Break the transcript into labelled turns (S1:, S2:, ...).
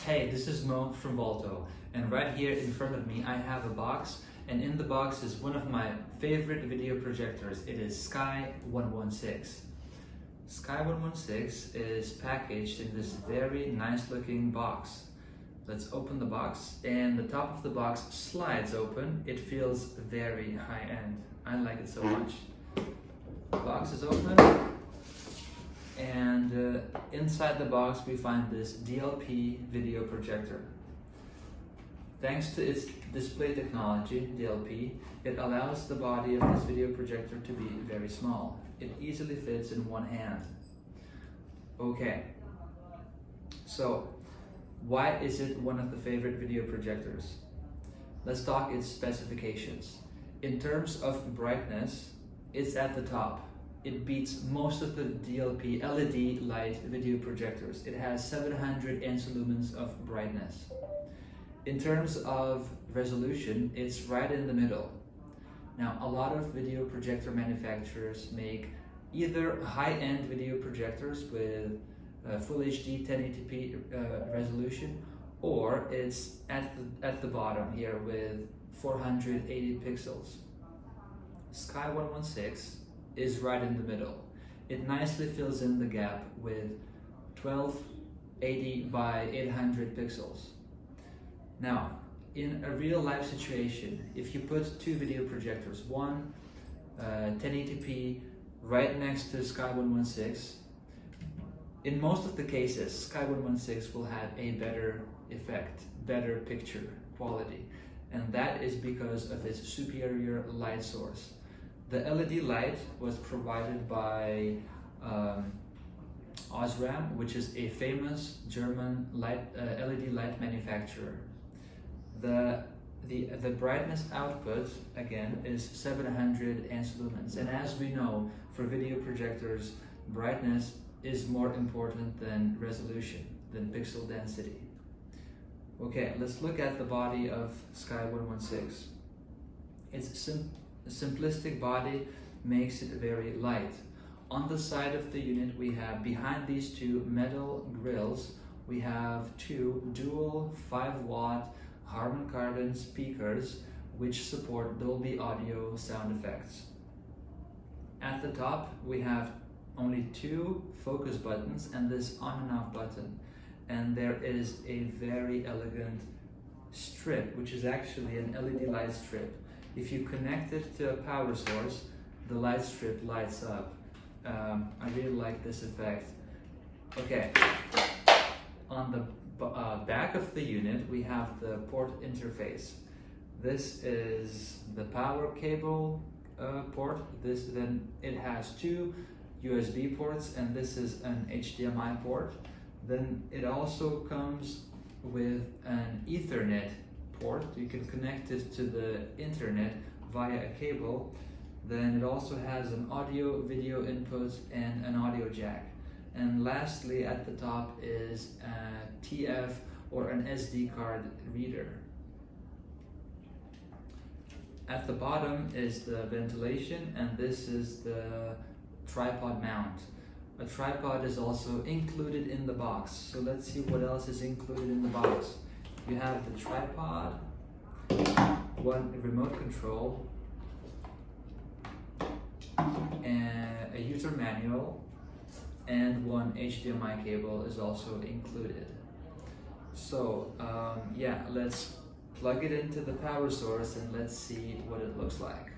S1: Hey, this is Mo from Volto, and right here in front of me I have a box, and in the box is one of my favorite video projectors. It is Sky 116. Sky 116 is packaged in this very nice looking box. Let's open the box, and the top of the box slides open. It feels very high-end. I like it so much. The box is open, and inside the box we find this DLP video projector. Thanks to its display technology, DLP, it allows the body of this video projector to be very small. It easily fits in one hand. Okay, so why is it one of the favorite video projectors? Let's talk its specifications. In terms of brightness, it's at the top. It beats most of the DLP LED light video projectors. It has 700 ANSI lumens of brightness. In terms of resolution, it's right in the middle. Now, a lot of video projector manufacturers make either high-end video projectors with Full HD 1080p resolution, or it's at the bottom here with 480 pixels. Sky 116 is right in the middle. It nicely fills in the gap with 1280 by 800 pixels. Now, in a real life situation, if you put two video projectors, one 1080p right next to Sky 116, in most of the cases, Sky 116 will have a better effect, better picture quality, and that is because of its superior light source. The LED light was provided by Osram, which is a famous German LED light manufacturer. The brightness output, again, is 700 ANSI lumens, and as we know, for video projectors, brightness is more important than resolution, than pixel density. Okay, let's look at the body of Sky 116. Its simplistic body makes it very light. On the side of the unit, we have, behind these two metal grills, we have two dual 5-watt Harman Kardon speakers which support Dolby audio sound effects. At the top, we have only two focus buttons and this on and off button, and there is a very elegant strip, which is actually an LED light strip. If you connect it to a power source, the light strip lights up. I really like this effect. Okay, on the back of the unit we have the port interface. This is the power cable port. Then it has two USB ports, and this is an HDMI port. Then it also comes with an Ethernet port. You can connect it to the internet via a cable. Then it also has an audio video input and an audio jack. And lastly, at the top is a TF or an SD card reader. At the bottom is the ventilation, and this is the tripod mount. A tripod is also included in the box. So let's see what else is included in the box. You have the tripod, one remote control, and a user manual, and one HDMI cable is also included. So yeah, let's plug it into the power source and let's see what it looks like.